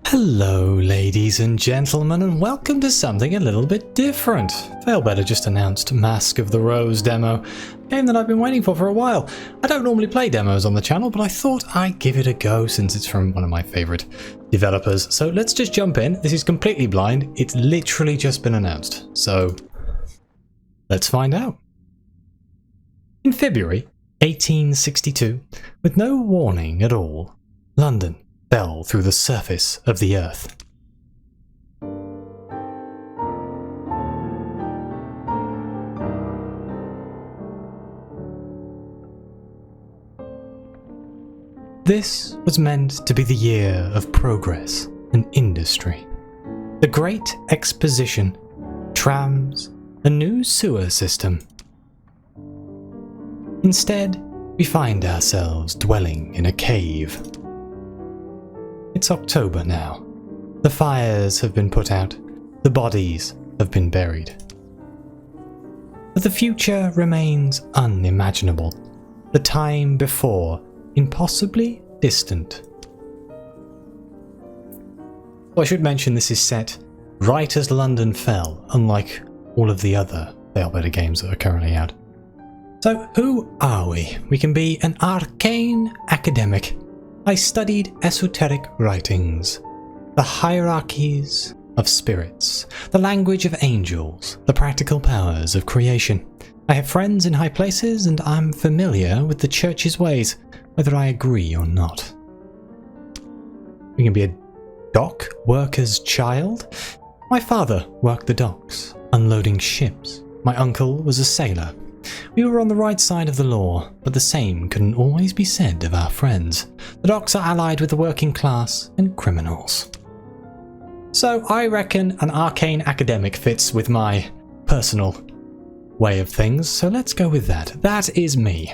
Hello ladies and gentlemen, and welcome to something a little bit different. Failbetter just announced Mask of the Rose demo, a game that I've been waiting for a while. I don't normally play demos on the channel, but I thought I'd give it a go since it's from one of my favourite developers. So let's just jump in. This is completely blind. It's literally just been announced. So let's find out. In February 1862, with no warning at all, London fell through the surface of the earth. This was meant to be the year of progress and industry. The Great Exposition, trams, a new sewer system. Instead, we find ourselves dwelling in a cave. It's October now. The fires have been put out. The bodies have been buried. But the future remains unimaginable. The time before, impossibly distant. I should mention this is set right as London fell, unlike all of the other Failbetter games that are currently out. So who are we? We can be an arcane academic. I studied esoteric writings, the hierarchies of spirits, the language of angels, the practical powers of creation. I have friends in high places and I'm familiar with the church's ways, whether I agree or not. We can be a dock worker's child. My father worked the docks, unloading ships. My uncle was a sailor. We were on the right side of the law, but the same couldn't always be said of our friends. The docks are allied with the working class and criminals. So I reckon an arcane academic fits with my personal way of things, so let's go with that. That is me.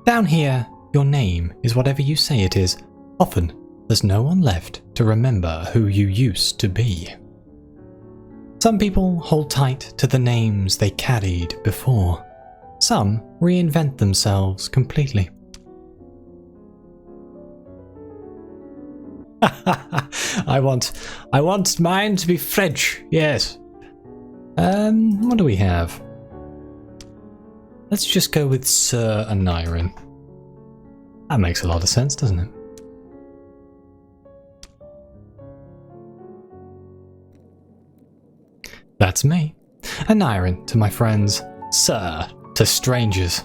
Down here, your name is whatever you say it is. Often, there's no one left to remember who you used to be. Some people hold tight to the names they carried before. Some reinvent themselves completely. I want mine to be French, yes. What do we have? Let's just go with Sir Anirin. That makes a lot of sense, doesn't it? That's me. Anirin to my friends, Sir to strangers.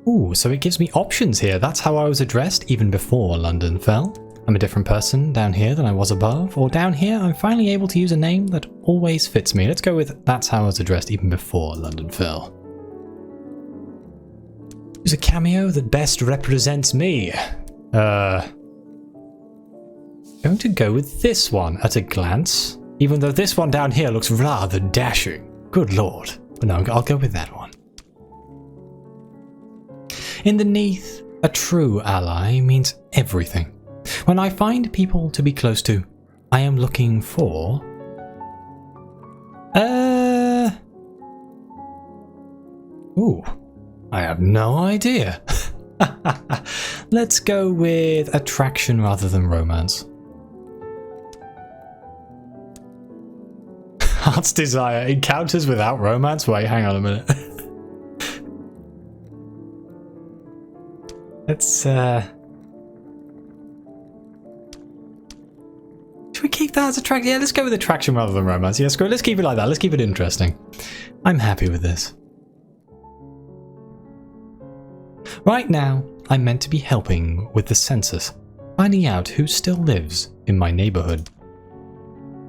Ooh, so it gives me options here. That's how I was addressed even before London fell. I'm a different person down here than I was above, or down here I'm finally able to use a name that always fits me. Let's go with that's how I was addressed even before London fell. Use a cameo that best represents me. Going to go with this one at a glance, even though this one down here looks rather dashing. Good lord. But no, I'll go with that one. In the Neath, a true ally means everything. When I find people to be close to, I am looking for... Ooh, I have no idea. Let's go with attraction rather than romance. Heart's Desire. Encounters without romance? Wait, hang on a minute. Let's, should we keep that as attraction? Yeah, let's go with attraction rather than romance. Yeah, screw it. Let's keep it like that. Let's keep it interesting. I'm happy with this. Right now, I'm meant to be helping with the census, finding out who still lives in my neighborhood.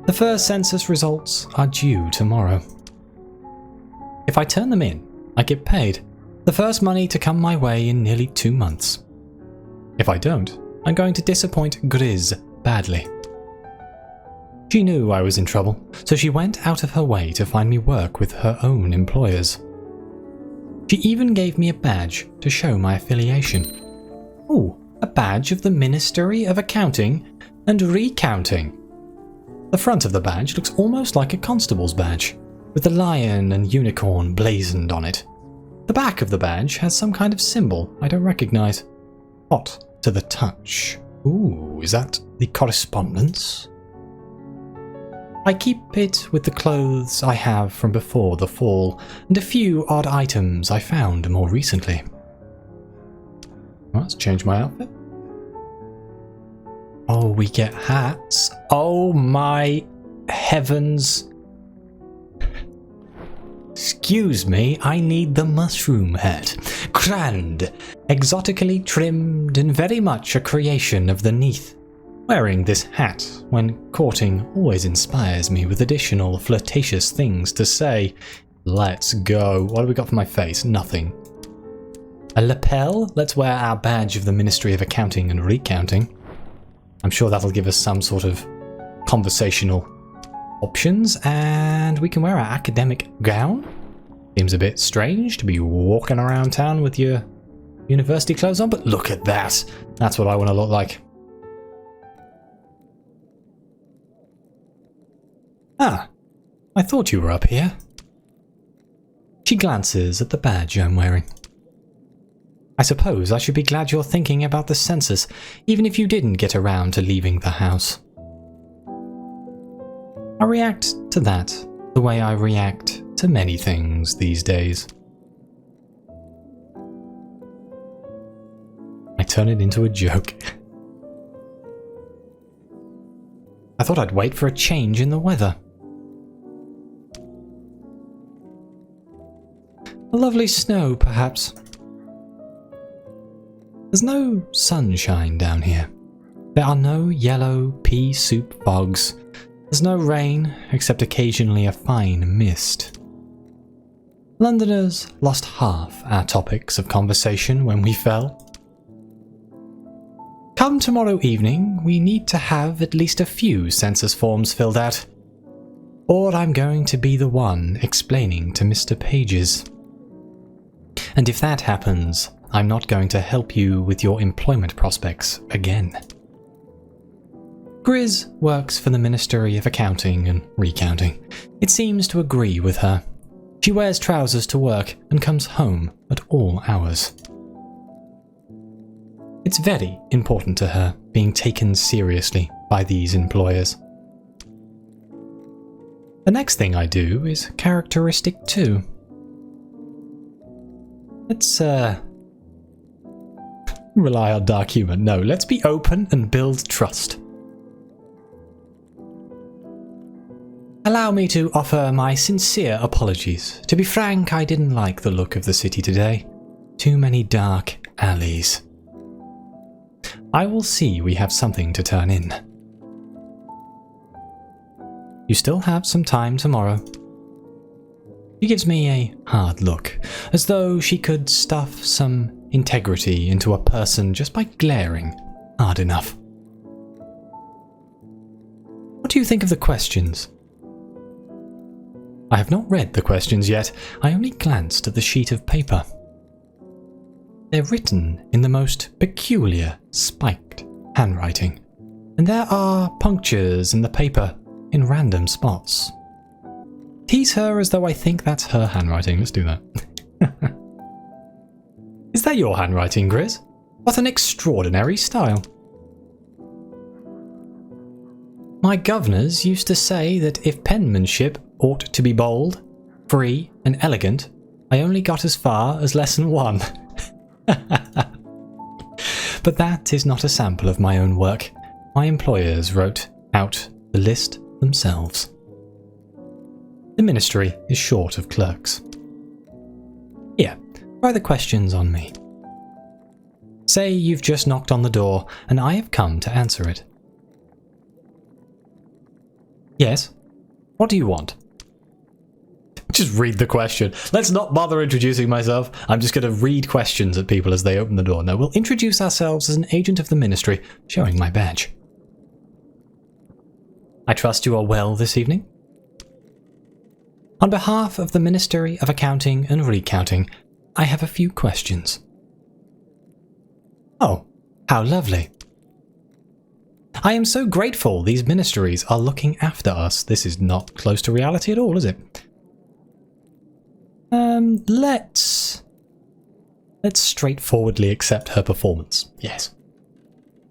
The first census results are due tomorrow. If I turn them in, I get paid. The first money to come my way in nearly 2 months. If I don't, I'm going to disappoint Grizz badly. She knew I was in trouble, so she went out of her way to find me work with her own employers. She even gave me a badge to show my affiliation. Ooh, a badge of the Ministry of Accounting and Recounting. The front of the badge looks almost like a constable's badge, with the lion and unicorn blazoned on it. The back of the badge has some kind of symbol I don't recognize. Hot to the touch. Ooh, is that the correspondence? I keep it with the clothes I have from before the fall, and a few odd items I found more recently. Well, let's change my outfit. Oh, we get hats. Oh my heavens. Excuse me, I need the mushroom hat. Grand, exotically trimmed and very much a creation of the Neath. Wearing this hat when courting always inspires me with additional flirtatious things to say. Let's go. What have we got for my face? Nothing. A lapel? Let's wear our badge of the Ministry of Accounting and Recounting. I'm sure that'll give us some sort of conversational options, and we can wear our academic gown. Seems a bit strange to be walking around town with your university clothes on, but look at that. That's what I want to look like. Ah, I thought you were up here. She glances at the badge I'm wearing. I suppose I should be glad you're thinking about the census, even if you didn't get around to leaving the house. I react to that the way I react to many things these days. I turn it into a joke. I thought I'd wait for a change in the weather. A lovely snow, perhaps. There's no sunshine down here. There are no yellow pea soup fogs. There's no rain, except occasionally a fine mist. Londoners lost half our topics of conversation when we fell. Come tomorrow evening, we need to have at least a few census forms filled out. Or I'm going to be the one explaining to Mr. Pages. And if that happens, I'm not going to help you with your employment prospects again. Grizz works for the Ministry of Accounting and Recounting. It seems to agree with her. She wears trousers to work and comes home at all hours. It's very important to her being taken seriously by these employers. The next thing I do is characteristic too. Let's rely on dark humor. No, let's be open and build trust. Allow me to offer my sincere apologies. To be frank, I didn't like the look of the city today. Too many dark alleys. I will see we have something to turn in. You still have some time tomorrow. She gives me a hard look, as though she could stuff some integrity into a person just by glaring hard enough. What do you think of the questions? I have not read the questions yet. I only glanced at the sheet of paper. They're written in the most peculiar, spiked handwriting, and there are punctures in the paper in random spots. Tease her as though I think that's her handwriting. Let's do that. Is that your handwriting, Grizz? What an extraordinary style. My governors used to say that if penmanship ought to be bold, free, and elegant, I only got as far as lesson 1. But that is not a sample of my own work. My employers wrote out the list themselves. The ministry is short of clerks. Here, try the questions on me. Say you've just knocked on the door and I have come to answer it. Yes? What do you want? Just read the question. Let's not bother introducing myself. I'm just going to read questions at people as they open the door. No, we'll introduce ourselves as an agent of the ministry, showing my badge. I trust you are well this evening? On behalf of the Ministry of Accounting and Recounting, I have a few questions. Oh, how lovely. I am so grateful these ministries are looking after us. This is not close to reality at all, is it? Let's Let's straightforwardly accept her performance. Yes.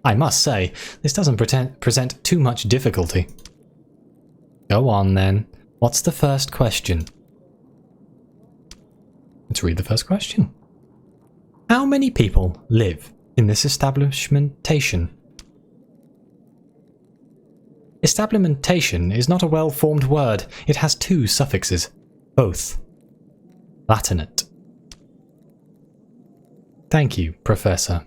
I must say, this doesn't present too much difficulty. Go on then. What's the first question? Let's read the first question. How many people live in this establishmentation? Establishmentation is not a well-formed word. It has two suffixes, both Latinate. Thank you, Professor.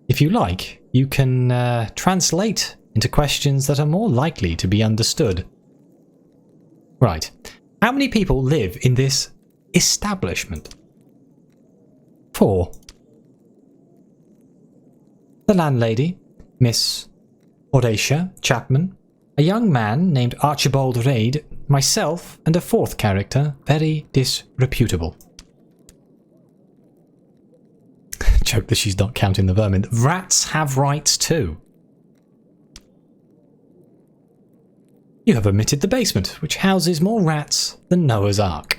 If you like, you can translate into questions that are more likely to be understood. Right. How many people live in this establishment? 4. The landlady, Miss Horatia Chapman, a young man named Archibald Reid, myself, and a fourth character, very disreputable. Joke that she's not counting the vermin. Rats have rights too. You have omitted the basement, which houses more rats than Noah's Ark.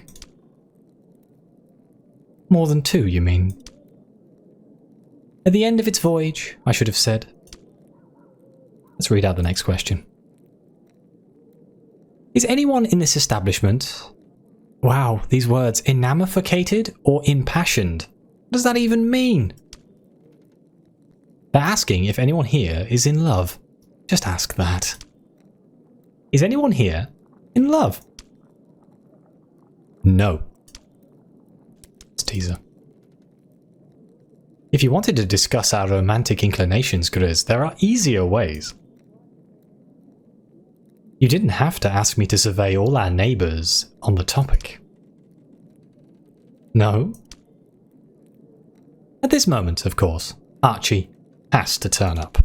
More than 2, you mean? At the end of its voyage, I should have said. Let's read out the next question. Is anyone in this establishment, wow, these words, enamorificated or impassioned? What does that even mean? They're asking if anyone here is in love. Just ask that. Is anyone here in love? No. It's a teaser. If you wanted to discuss our romantic inclinations, Grizz, there are easier ways. You didn't have to ask me to survey all our neighbours on the topic. No. At this moment, of course, Archie has to turn up.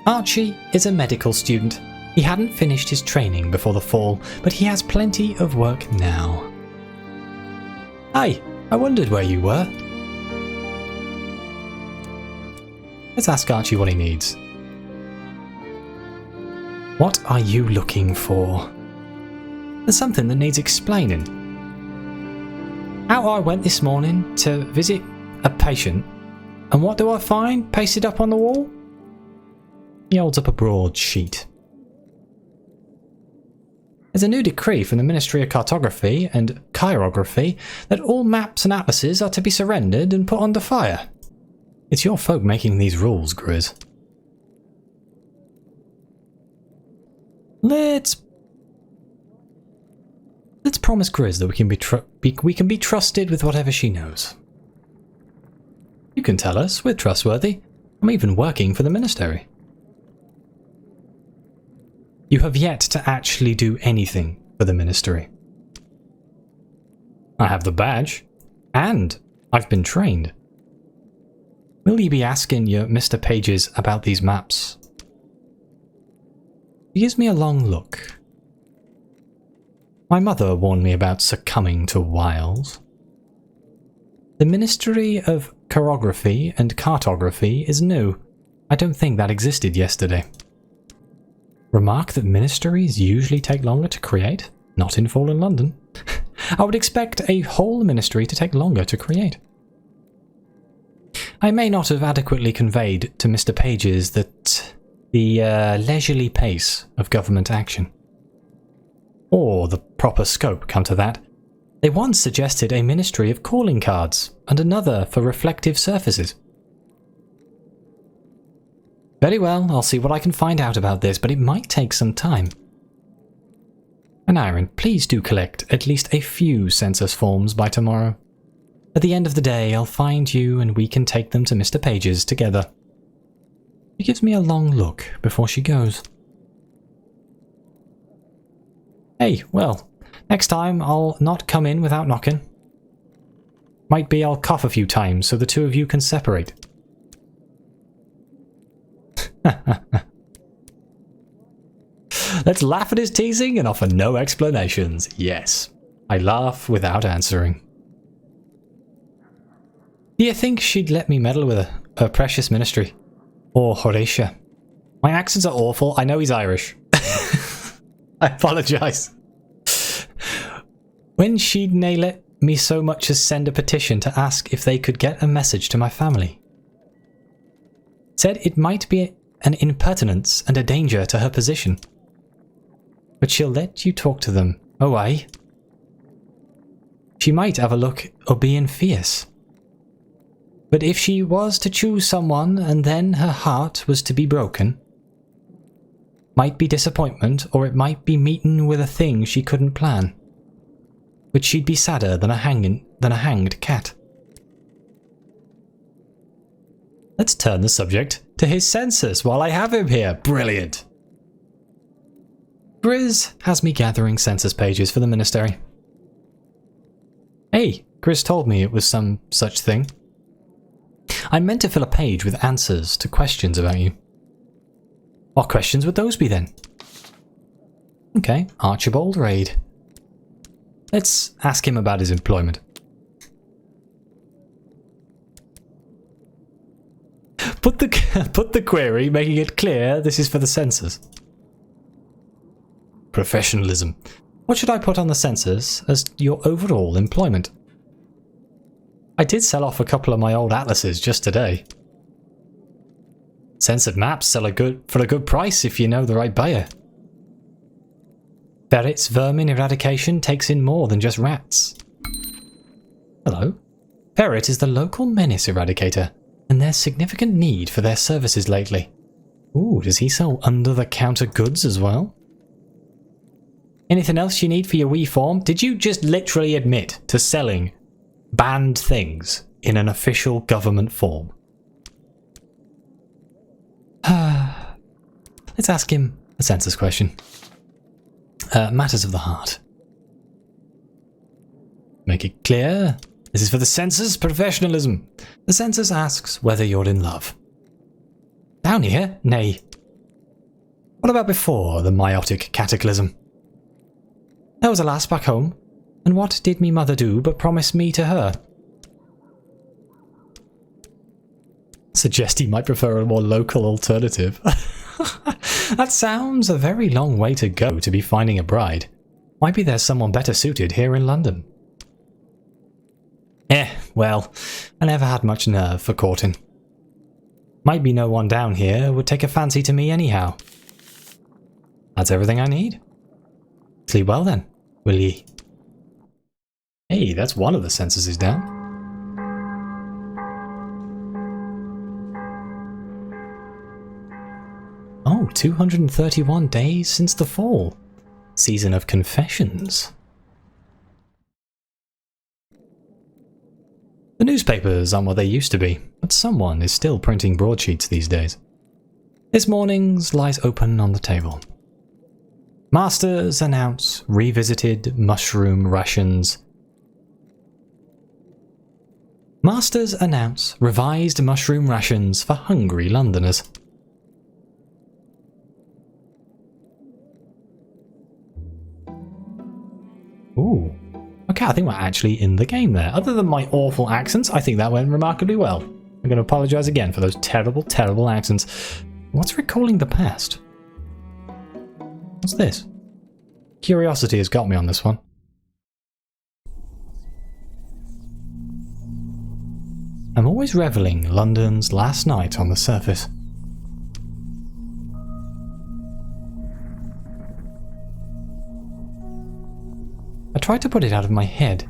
Archie is a medical student. He hadn't finished his training before the fall, but he has plenty of work now. Hey, I wondered where you were. Let's ask Archie what he needs. What are you looking for? There's something that needs explaining. Out I went this morning to visit a patient, and what do I find pasted up on the wall? He holds up a broadsheet. There's a new decree from the Ministry of Cartography and Chirography that all maps and atlases are to be surrendered and put under fire. It's your folk making these rules, Grizz. Let's promise Grizz that we can be trusted with whatever she knows. You can tell us, we're trustworthy. I'm even working for the Ministry. You have yet to actually do anything for the Ministry. I have the badge, and I've been trained. Will you be asking your Mr. Pages about these maps? He gives me a long look. My mother warned me about succumbing to wiles. The Ministry of Chirography and Cartography is new. I don't think that existed yesterday. Remark that ministries usually take longer to create? Not in Fallen London. I would expect a whole ministry to take longer to create. I may not have adequately conveyed to Mr. Pages that the leisurely pace of government action, or the proper scope, come to that. They once suggested a ministry of calling cards and another for reflective surfaces. Very well, I'll see what I can find out about this, but it might take some time. And Aaron, please do collect at least a few census forms by tomorrow. At the end of the day, I'll find you and we can take them to Mr. Pages together. She gives me a long look before she goes. Hey, well, next time I'll not come in without knocking. Might be I'll cough a few times so the two of you can separate. Let's laugh at his teasing and offer no explanations. Yes, I laugh without answering. Do you think she'd let me meddle with her precious ministry? Or Horatia? My accents are awful. I know he's Irish. I apologise. When she'd nae let me so much as send a petition to ask if they could get a message to my family. Said it might be an impertinence and a danger to her position. But she'll let you talk to them. Oh, aye. She might have a look o' being fierce. But if she was to choose someone and then her heart was to be broken, might be disappointment, or it might be meeting with a thing she couldn't plan. But she'd be sadder than a hanged cat. Let's turn the subject to his census while I have him here. Brilliant. Grizz has me gathering census pages for the ministry. Hey, Grizz told me it was some such thing. I meant to fill a page with answers to questions about you. What questions would those be then? Okay, Archibald Raid. Let's ask him about his employment. Put the query, making it clear this is for the census. Professionalism. What should I put on the census as your overall employment? I did sell off a couple of my old atlases just today. Censored maps sell for a good price if you know the right buyer. Ferret's vermin eradication takes in more than just rats. Hello. Ferret is the local menace eradicator, and there's significant need for their services lately. Ooh, does he sell under-the-counter goods as well? Anything else you need for your wee form? Did you just literally admit to selling banned things in an official government form? Let's ask him a census question. Matters of the heart. Make it clear. This is for the census professionalism. The census asks whether you're in love. Down here? Nay. What about before the meiotic cataclysm? There was a lass back home, and what did me mother do but promise me to her? Suggest he might prefer a more local alternative. That sounds a very long way to go to be finding a bride. Might be there's someone better suited here in London. Well, I never had much nerve for courting. Might be no one down here would take a fancy to me anyhow. That's everything I need. Sleep well then, will ye? Hey, that's one of the censuses down. Oh, 231 days since the fall. Season of confessions. The newspapers aren't what they used to be, but someone is still printing broadsheets these days. This morning's lies open on the table. Masters announce revisited mushroom rations. Masters announce revised mushroom rations for hungry Londoners. Ooh. Okay, I think we're actually in the game there. Other than my awful accents, I think that went remarkably well. I'm going to apologise again for those terrible, terrible accents. What's recalling the past? What's this? Curiosity has got me on this one. I'm always revelling London's last night on the surface. I tried to put it out of my head,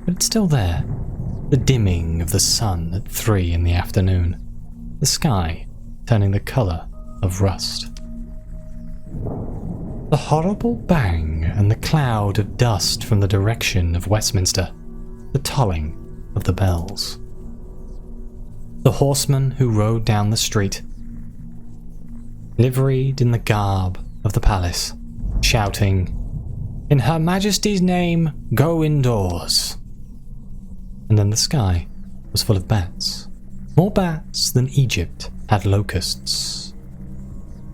but it's still there. The dimming of the sun at 3 in the afternoon. The sky turning the colour of rust. The horrible bang and the cloud of dust from the direction of Westminster. The tolling of the bells. The horseman who rode down the street, liveried in the garb of the palace, shouting, "In Her Majesty's name, go indoors." And then the sky was full of bats. More bats than Egypt had locusts.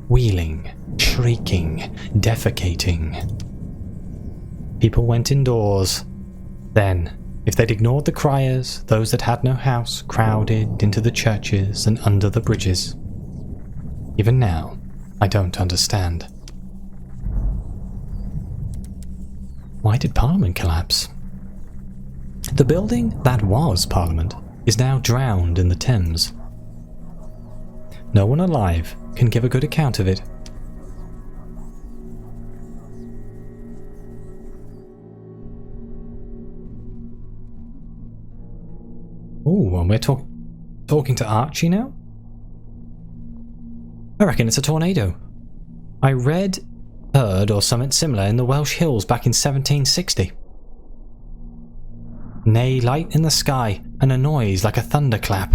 Wheeling, shrieking, defecating. People went indoors. Then, if they'd ignored the criers, those that had no house crowded into the churches and under the bridges. Even now, I don't understand. Why did Parliament collapse? The building that was Parliament is now drowned in the Thames. No one alive can give a good account of it. Oh, and we're talking to Archie now? I reckon it's a tornado. I heard or something similar in the Welsh Hills back in 1760. Nay, light in the sky and a noise like a thunderclap.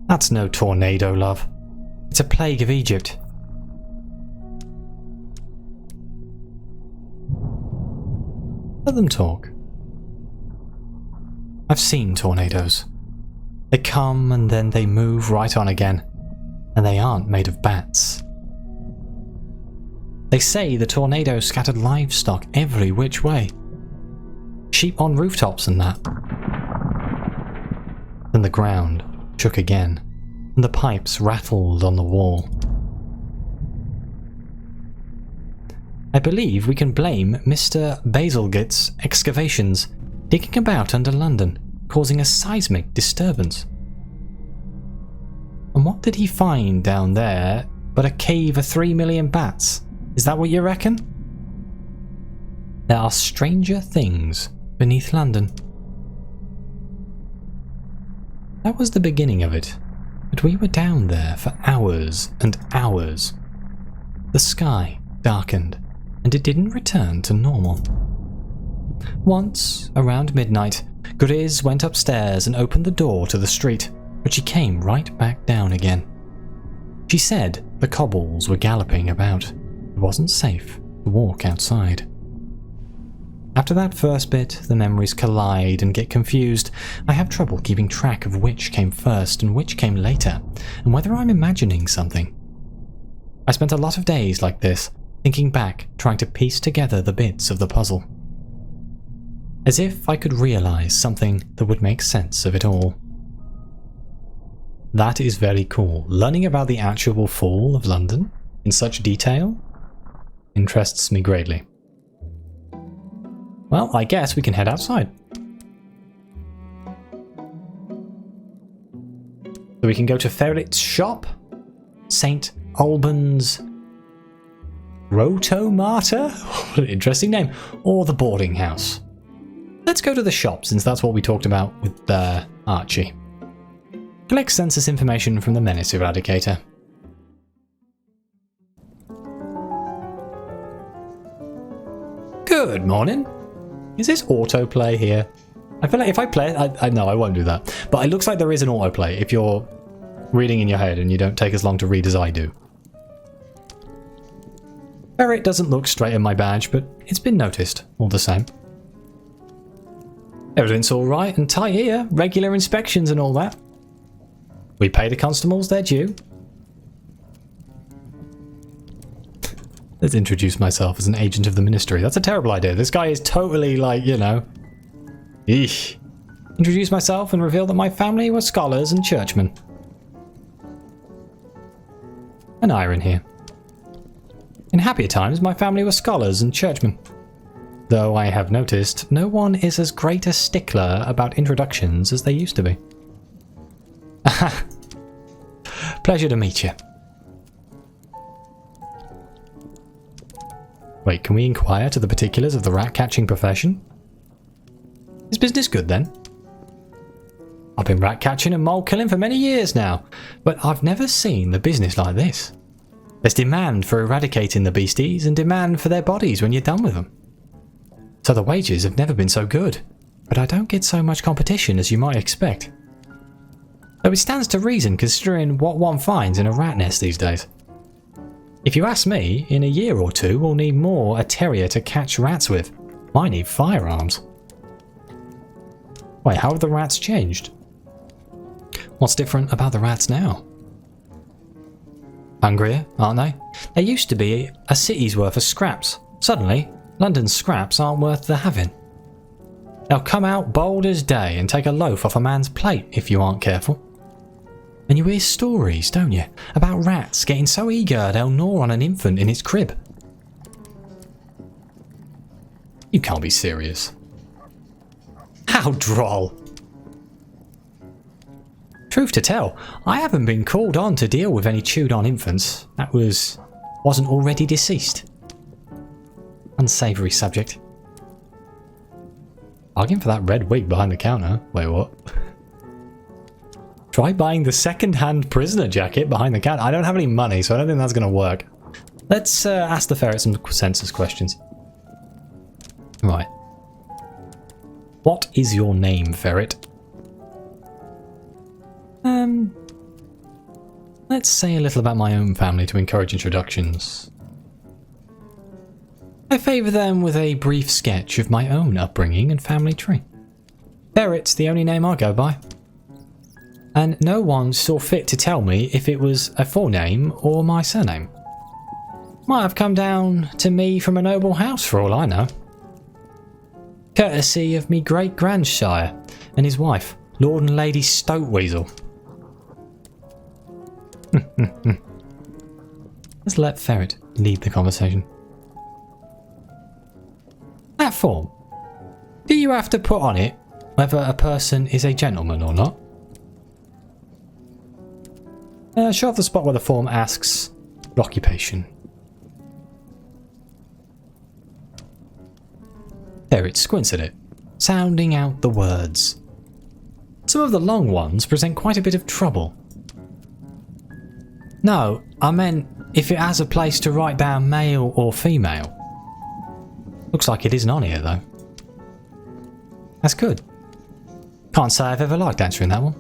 That's no tornado, love. It's a plague of Egypt. Let them talk. I've seen tornadoes. They come and then they move right on again, and they aren't made of bats. They say the tornado scattered livestock every which way. Sheep on rooftops and that. Then the ground shook again, and the pipes rattled on the wall. I believe we can blame Mr. Basilgit's excavations digging about under London, causing a seismic disturbance. And what did he find down there but a cave of 3 million bats? Is that what you reckon? There are stranger things beneath London. That was the beginning of it, but we were down there for hours and hours. The sky darkened, and it didn't return to normal. Once, around midnight, Grizz went upstairs and opened the door to the street, but she came right back down again. She said the cobbles were galloping about. It wasn't safe to walk outside. After that first bit, the memories collide and get confused. I have trouble keeping track of which came first and which came later, and whether I'm imagining something. I spent a lot of days like this, thinking back, trying to piece together the bits of the puzzle. As if I could realize something that would make sense of it all. That is very cool. Learning about the actual fall of London in such detail interests me greatly. Well, I guess we can head outside. So we can go to Ferret's shop, St. Albans Rotomarta, what an interesting name, or the boarding house. Let's go to the shop, since that's what we talked about with Archie. Collect census information from the Menace Eradicator. Good morning. Is this autoplay here? I feel like if I play it, I know I won't do that. But it looks like there is an autoplay if you're reading in your head and you don't take as long to read as I do. Ferret doesn't look straight in my badge, but it's been noticed all the same. Everything's alright and tight here, regular inspections and all that. We pay the constables their due. Let's introduce myself as an agent of the ministry. That's a terrible idea. This guy is totally like, you know. Eesh. Introduce myself and reveal that my family were scholars and churchmen. An iron here. In happier times, my family were scholars and churchmen. Though I have noticed, no one is as great a stickler about introductions as they used to be. Pleasure to meet you. Wait, can we inquire to the particulars of the rat-catching profession? Is business good then? I've been rat-catching and mole-killing for many years now, but I've never seen the business like this. There's demand for eradicating the beasties and demand for their bodies when you're done with them. So the wages have never been so good, but I don't get so much competition as you might expect. Though it stands to reason considering what one finds in a rat nest these days. If you ask me, in a year or two we'll need more a terrier to catch rats with. Might need firearms. Wait, how have the rats changed? What's different about the rats now? Hungrier, aren't they? There used to be a city's worth of scraps. Suddenly, London's scraps aren't worth the having. They'll come out bold as day and take a loaf off a man's plate if you aren't careful. And you hear stories, don't you, about rats getting so eager they'll gnaw on an infant in its crib. You can't be serious. How droll. Truth to tell, I haven't been called on to deal with any chewed-on infants that wasn't already deceased. Unsavoury subject. Bargain for that red wig behind the counter. Wait, what? Try buying the second-hand prisoner jacket behind the counter. I don't have any money, so I don't think that's going to work. Let's ask the ferret some census questions. Right. What is your name, ferret? Let's say a little about my own family to encourage introductions. I favour them with a brief sketch of my own upbringing and family tree. Ferret's the only name I go by. And no one saw fit to tell me if it was a full name or my surname. Might have come down to me from a noble house for all I know. Courtesy of me great-grandsire and his wife, Lord and Lady Stokeweasel. Let's let Ferret lead the conversation. That form, do you have to put on it whether a person is a gentleman or not? Show off the spot where the form asks occupation. Ferret squints at it, sounding out the words. Some of the long ones present quite a bit of trouble. No, I meant if it has a place to write down male or female. Looks like it isn't on here though. That's good. Can't say I've ever liked answering that one.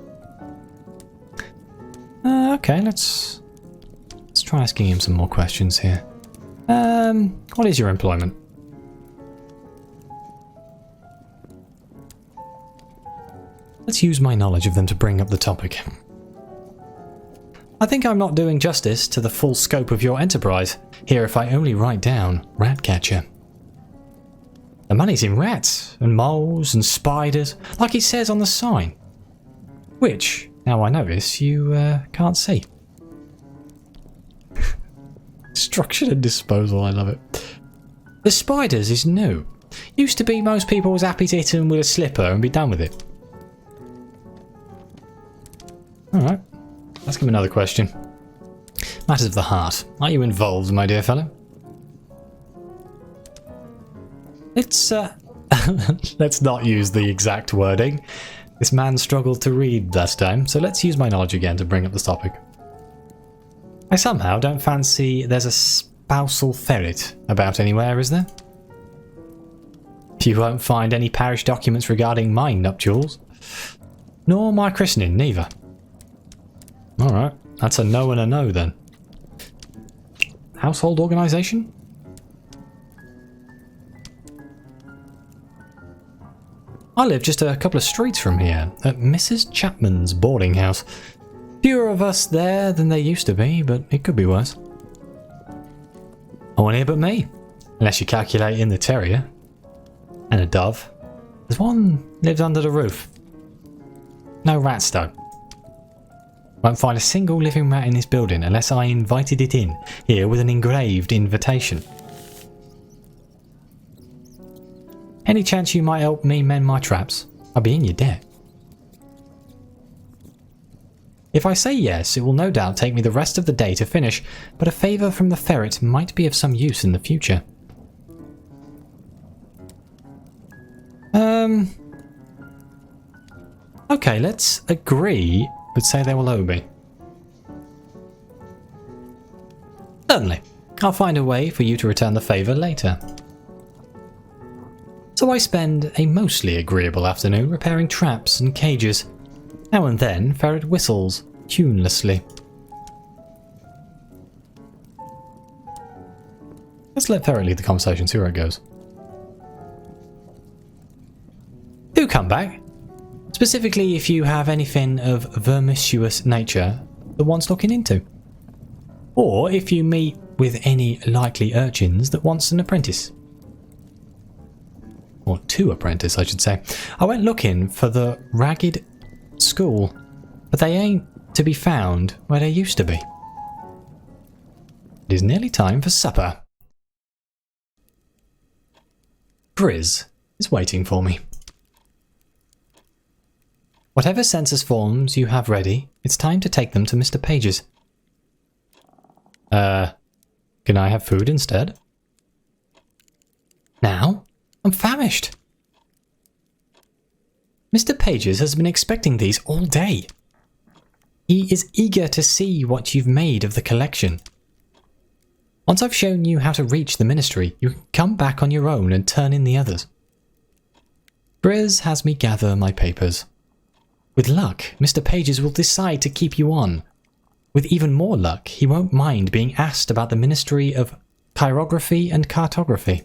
Okay, let's try asking him some more questions here. What is your employment? Let's use my knowledge of them to bring up the topic. I think I'm not doing justice to the full scope of your enterprise here if I only write down Ratcatcher. The money's in rats and moles and spiders, like it says on the sign. Which, now I notice, you can't see. Structured and disposal, I love it. The spiders is new. Used to be most people was happy to hit them with a slipper and be done with it. Alright, let's give him another question. Matters of the heart. Are you involved, my dear fellow? Let's not use the exact wording. This man struggled to read last time, so let's use my knowledge again to bring up this topic. I somehow don't fancy there's a spousal ferret about anywhere, is there? You won't find any parish documents regarding my nuptials. Nor my christening, neither. Alright, that's a no and a no then. Household organisation? I live just a couple of streets from here, at Mrs. Chapman's boarding house. Fewer of us there than there used to be, but it could be worse. No one here but me, unless you calculate in the terrier. And a dove. There's one lives under the roof. No rats though. Won't find a single living rat in this building unless I invited it in here with an engraved invitation. Any chance you might help me mend my traps? I'll be in your debt. If I say yes, it will no doubt take me the rest of the day to finish, but a favour from the ferret might be of some use in the future. Okay, let's agree, but say they will owe me. Certainly. I'll find a way for you to return the favour later. So I spend a mostly agreeable afternoon repairing traps and cages. Now and then, Ferret whistles tunelessly. Let's let Ferret lead the conversation, see where it goes. Do come back. Specifically if you have anything of vermicious nature that wants looking into. Or if you meet with any likely urchins that wants an apprentice. Or two apprentice, I should say. I went looking for the ragged school, but they ain't to be found where they used to be. It is nearly time for supper. Grizz is waiting for me. Whatever census forms you have ready, it's time to take them to Mr. Page's. Can I have food instead? Now? I'm famished. Mr. Page's has been expecting these all day. He is eager to see what you've made of the collection. Once I've shown you how to reach the ministry, you can come back on your own and turn in the others. Grizz has me gather my papers. With luck, Mr. Page's will decide to keep you on. With even more luck, he won't mind being asked about the Ministry of Chirography and Cartography.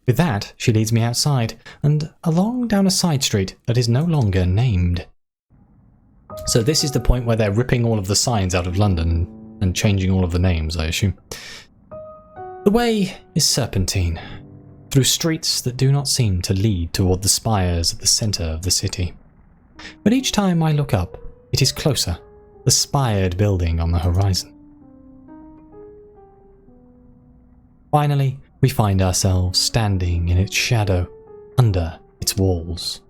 With that, she leads me outside, and along down a side street that is no longer named. So this is the point where they're ripping all of the signs out of London and changing all of the names, I assume. The way is serpentine, through streets that do not seem to lead toward the spires at the centre of the city. But each time I look up, it is closer, the spired building on the horizon. Finally, we find ourselves standing in its shadow, under its walls.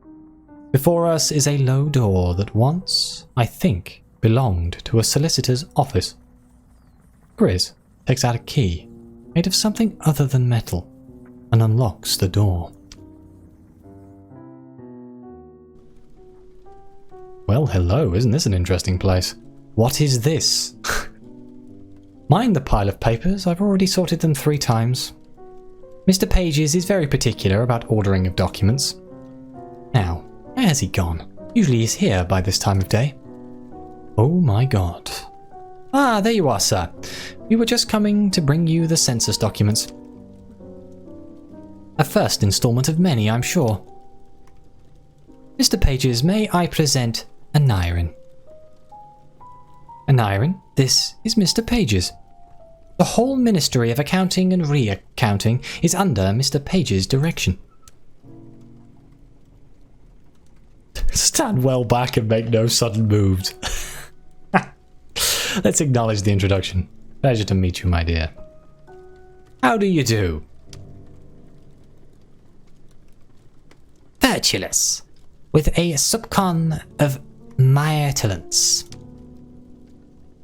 Before us is a low door that once, I think, belonged to a solicitor's office. Grizz takes out a key, made of something other than metal, and unlocks the door. Well, hello, isn't this an interesting place? What is this? Mind the pile of papers, I've already sorted them 3 times. Mr. Page's is very particular about ordering of documents. Now, where has he gone? Usually he's here by this time of day. Oh my god. Ah, there you are, sir. We were just coming to bring you the census documents. A first instalment of many, I'm sure. Mr. Page's, may I present Aneurin? Aneurin, this is Mr. Page's. The whole Ministry of Accounting and Re-Accounting is under Mr. Page's direction. Stand well back and make no sudden moves. Let's acknowledge the introduction. Pleasure to meet you, my dear. How do you do? Virtuous, with a subcon of myrtilence.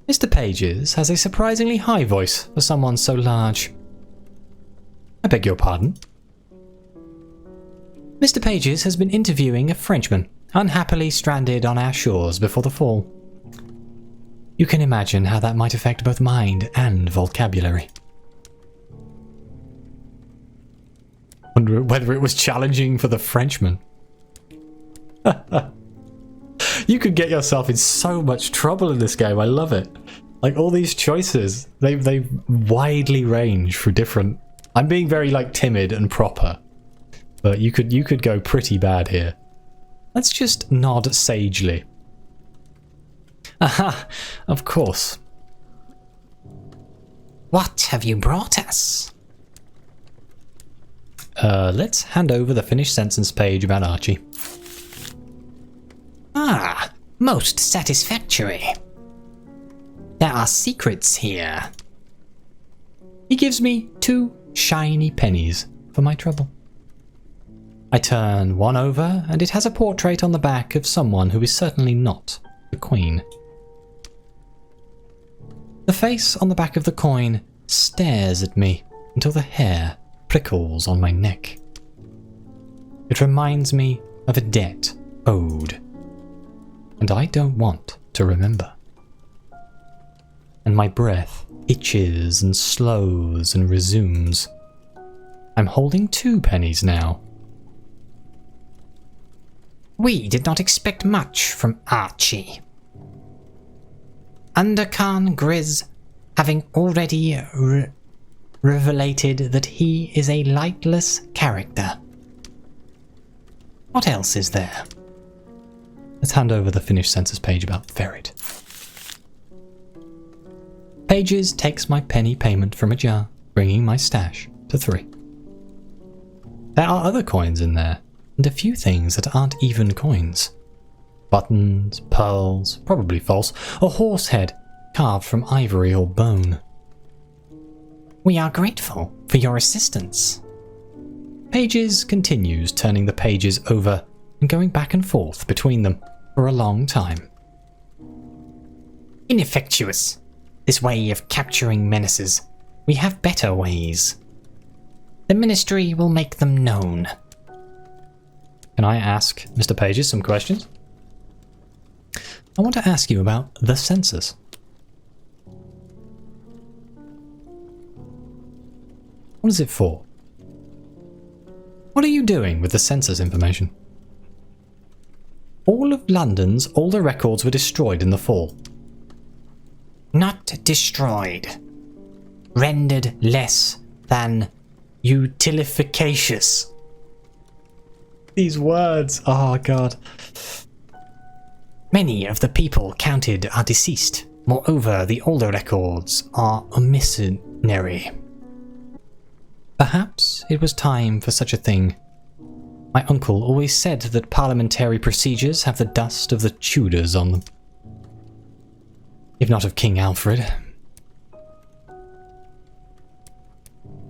Mr. Page's has a surprisingly high voice for someone so large. I beg your pardon? Mr. Page's has been interviewing a Frenchman, unhappily stranded on our shores before the fall. You can imagine how that might affect both mind and vocabulary. Wonder whether it was challenging for the Frenchman. You could get yourself in so much trouble in this game. I love it. Like all these choices, they widely range for different. I'm being very like timid and proper, but you could go pretty bad here. Let's just nod sagely. Aha, of course. What have you brought us? Let's hand over the finished sentence page about Archie. Ah, most satisfactory. There are secrets here. He gives me 2 shiny pennies for my trouble. I turn one over, and it has a portrait on the back of someone who is certainly not the Queen. The face on the back of the coin stares at me until the hair prickles on my neck. It reminds me of a debt owed, and I don't want to remember. And my breath itches and slows and resumes. I'm holding 2 pennies now. We did not expect much from Archie. Under Khan Grizz, having already revelated that he is a lightless character. What else is there? Let's hand over the finished census page about Ferret. Pages takes my penny payment from a jar, bringing my stash to 3. There are other coins in there, and a few things that aren't even coins. Buttons, pearls, probably false, a horse head carved from ivory or bone. We are grateful for your assistance. Pages continues turning the pages over and going back and forth between them for a long time. Ineffectuous. This way of capturing menaces. We have better ways. The Ministry will make them known. Can I ask Mr. Pages some questions? I want to ask you about the census. What is it for? What are you doing with the census information? All of London's older records were destroyed in the fall. Not destroyed. Rendered less than utilificacious. These words, oh god. Many of the people counted are deceased. Moreover, the older records are omissonary. Perhaps it was time for such a thing. My uncle always said that parliamentary procedures have the dust of the Tudors on them. If not of King Alfred.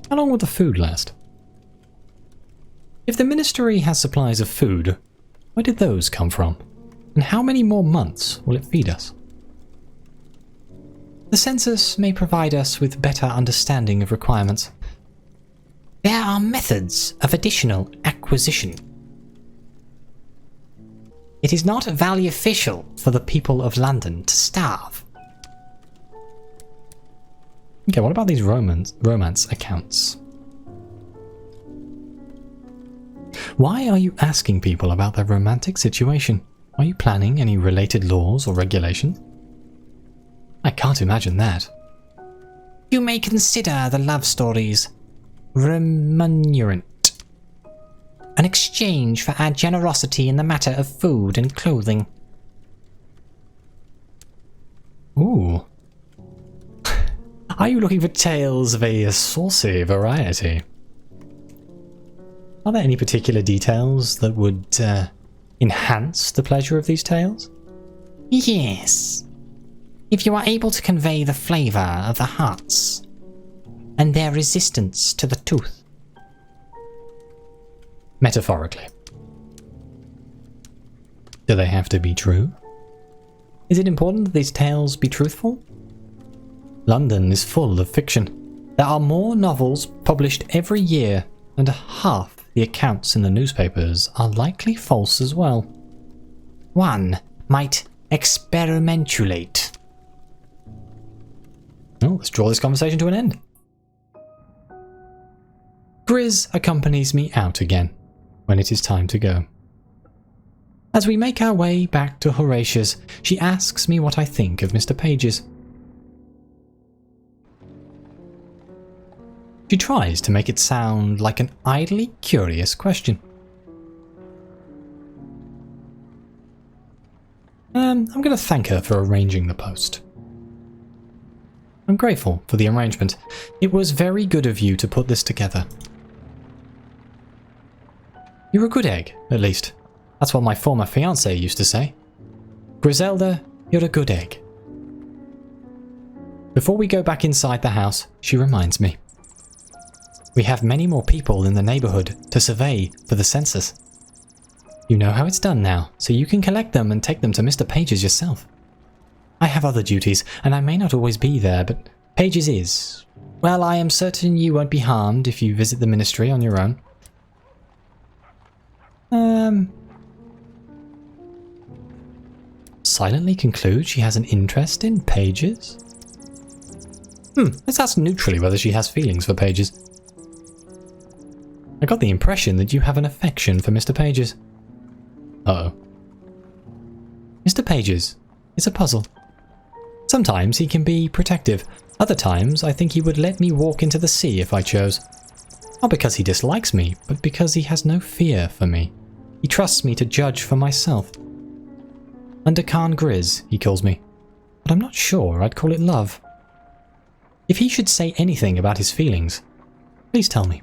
How long will the food last? If the Ministry has supplies of food, where did those come from? And how many more months will it feed us? The census may provide us with better understanding of requirements. There are methods of additional acquisition. It is not valueficial for the people of London to starve. Okay, what about these romance accounts? Why are you asking people about their romantic situation? Are you planning any related laws or regulations? I can't imagine that. You may consider the love stories remunerant. An exchange for our generosity in the matter of food and clothing. Ooh. Are you looking for tales of a saucy variety? Are there any particular details that would enhance the pleasure of these tales? Yes. If you are able to convey the flavour of the hearts and their resistance to the tooth. Metaphorically. Do they have to be true? Is it important that these tales be truthful? London is full of fiction. There are more novels published every year, and half the accounts in the newspapers are likely false as well. One might experimentulate. Well, let's draw this conversation to an end. Grizz accompanies me out again when it is time to go. As we make our way back to Horatius, she asks me what I think of Mr. Pages. She tries to make it sound like an idly curious question. I'm going to thank her for arranging the post. I'm grateful for the arrangement. It was very good of you to put this together. You're a good egg, at least. That's what my former fiancée used to say. Griselda, you're a good egg. Before we go back inside the house, she reminds me. We have many more people in the neighbourhood to survey for the census. You know how it's done now, so you can collect them and take them to Mr. Pages yourself. I have other duties, and I may not always be there, but Pages is. Well, I am certain you won't be harmed if you visit the Ministry on your own. Silently conclude she has an interest in Pages? Let's ask neutrally whether she has feelings for Pages. I got the impression that you have an affection for Mr. Pages. Uh-oh. Mr. Pages is a puzzle. Sometimes he can be protective. Other times I think he would let me walk into the sea if I chose. Not because he dislikes me, but because he has no fear for me. He trusts me to judge for myself. Undercarn Grizz, he calls me. But I'm not sure I'd call it love. If he should say anything about his feelings, please tell me.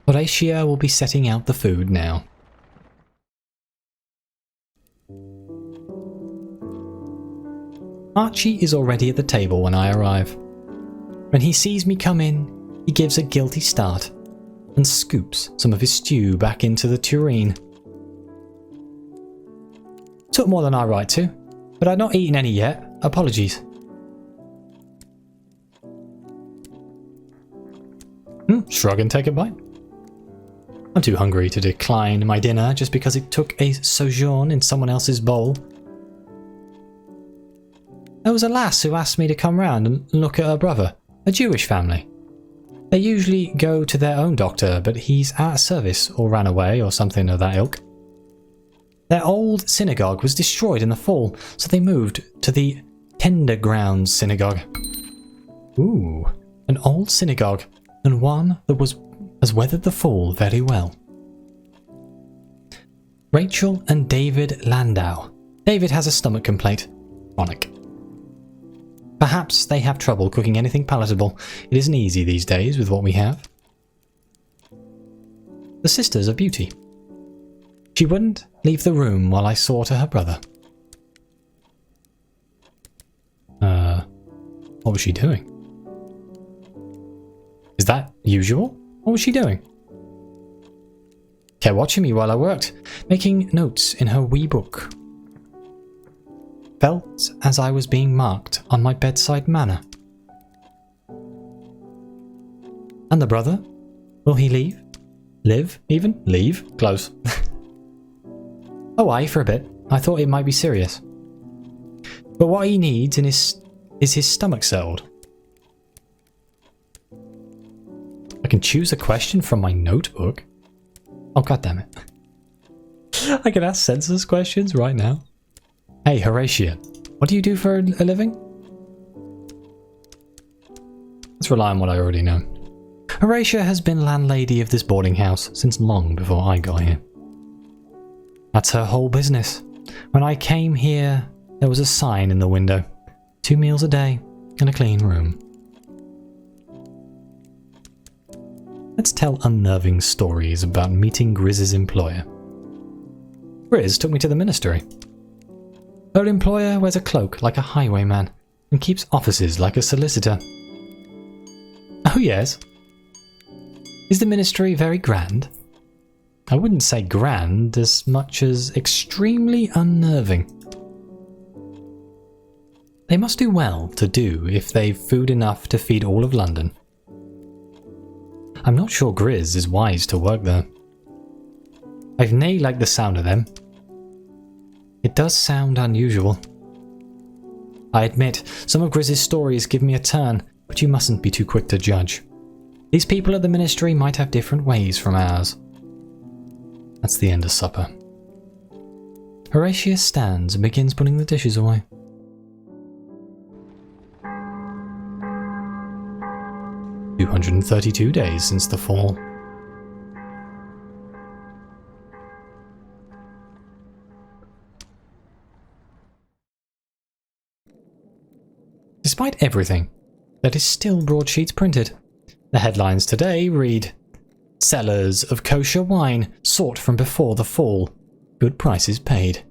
Horatia will be setting out the food now. Archie is already at the table when I arrive. When he sees me come in, he gives a guilty start. and scoops some of his stew back into the tureen. Took more than I right to, but I'd not eaten any yet. Apologies. Shrug and take a bite. I'm too hungry to decline my dinner just because it took a sojourn in someone else's bowl. There was a lass who asked me to come round and look at her brother, a Jewish family. They usually go to their own doctor, but he's out of service or ran away or something of that ilk. Their old synagogue was destroyed in the fall, so they moved to the Tender Grounds Synagogue. Ooh, an old synagogue, and one that has weathered the fall very well. Rachel and David Landau. David has a stomach complaint. Chronic. Perhaps they have trouble cooking anything palatable. It isn't easy these days with what we have. The sisters are beauty. She wouldn't leave the room while I saw to her brother. What was she doing? Is that usual? What was she doing? Kept watching me while I worked, making notes in her wee book. Felt as I was being marked on my bedside manner. And the brother? Will he leave? Live, even? Leave? Close. Oh, aye, for a bit. I thought it might be serious. But what he needs is his stomach settled. I can choose a question from my notebook. Oh, goddammit. I can ask census questions right now. Hey, Horatia, what do you do for a living? Let's rely on what I already know. Horatia has been landlady of this boarding house since long before I got here. That's her whole business. When I came here, there was a sign in the window. 2 meals a day and a clean room. Let's tell unnerving stories about meeting Grizz's employer. Grizz took me to the ministry. Her employer wears a cloak like a highwayman and keeps offices like a solicitor. Oh yes. Is the ministry very grand? I wouldn't say grand as much as extremely unnerving. They must do well to do if they've food enough to feed all of London. I'm not sure Grizz is wise to work there. I've nae liked the sound of them. It does sound unusual. I admit, some of Grizz's stories give me a turn, but you mustn't be too quick to judge. These people at the ministry might have different ways from ours. That's the end of supper. Horatia stands and begins putting the dishes away. "232 days since the fall. Despite everything, there is still broadsheets printed. The headlines today read, "Sellers of kosher wine sought from before the fall. Good prices paid."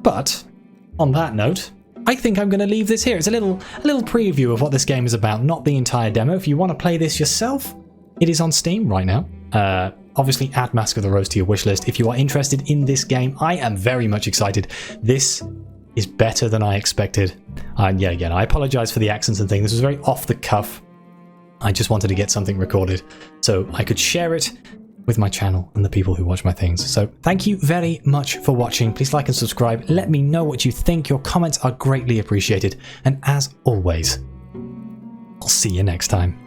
But, on that note, I think I'm going to leave this here. It's a little preview of what this game is about, not the entire demo. If you want to play this yourself, it is on Steam right now. Obviously, add Mask of the Rose to your wishlist. If you are interested in this game, I am very much excited. This is better than I expected. Yeah, again, I apologize for the accents and things. This was very off the cuff. I just wanted to get something recorded so I could share it with my channel and the people who watch my things. So thank you very much for watching. Please like and subscribe. Let me know what you think. Your comments are greatly appreciated. And as always, I'll see you next time.